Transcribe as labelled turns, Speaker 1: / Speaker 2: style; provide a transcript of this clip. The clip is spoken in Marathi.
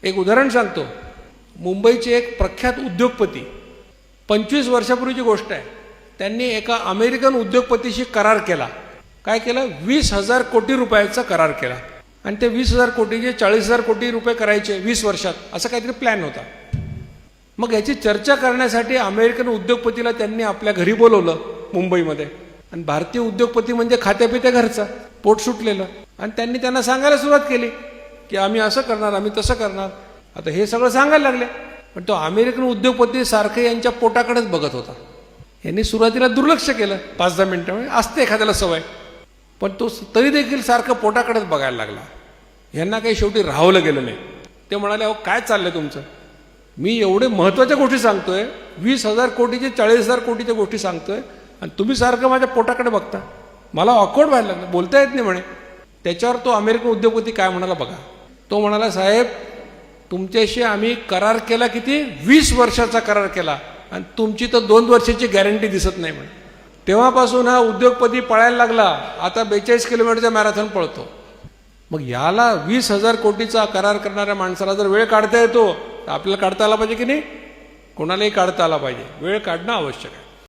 Speaker 1: एक उदाहरण सांगतो. मुंबईचे एक प्रख्यात उद्योगपती, 25 वर्षापूर्वीची गोष्ट आहे, त्यांनी एका अमेरिकन उद्योगपतीशी करार केला. काय केलं? 20,000 कोटी रुपयाचा करार केला. आणि ते 20,000 कोटीचे 40,000 कोटी रुपये करायचे 20 वर्षात, असा काहीतरी प्लॅन होता. मग याची चर्चा करण्यासाठी अमेरिकन उद्योगपतीला त्यांनी आपल्या घरी बोलवलं मुंबईमध्ये. आणि भारतीय उद्योगपती म्हणजे खात्यापित्या घरचा, पोट सुटलेलं. आणि त्यांनी त्यांना सांगायला सुरुवात केली की आम्ही असं करणार, आम्ही तसं करणार. आता हे सगळं सांगायला लागले, पण तो अमेरिकन उद्योगपती सारखं यांच्या पोटाकडेच बघत होता. यांनी सुरुवातीला दुर्लक्ष केलं 5-10 मिनिटं, असते एखाद्याला सवय, पण तो तरी देखील सारखं पोटाकडेच बघायला लागला. यांना काही शेवटी राहवलं गेलं नाही. ते म्हणाले, अहो काय चाललंय तुमचं? मी एवढे महत्त्वाच्या गोष्टी सांगतोय, 20,000 कोटीचे 40,000 कोटीच्या गोष्टी सांगतोय, आणि तुम्ही सारखं माझ्या पोटाकडे बघता. मला ऑकवर्ड व्हायला लागलं, बोलता येत नाही म्हणे. त्याच्यावर तो अमेरिकन उद्योगपती काय म्हणाला बघा. तो म्हणाला, साहेब तुमच्याशी आम्ही करार केला, किती? 20 वर्षाचा करार केला, आणि तुमची तर 2 वर्षाची गॅरंटी दिसत नाही म्हणे. तेव्हापासून हा उद्योगपती पळायला लागला. आता 42 किलोमीटरचा मॅरेथॉन पळतो. मग याला 20,000 कोटीचा करार करणाऱ्या माणसाला जर वेळ काढता येतो, तर आपल्याला काढता आला पाहिजे की नाही? कोणालाही काढता आला पाहिजे. वेळ काढणं आवश्यक आहे.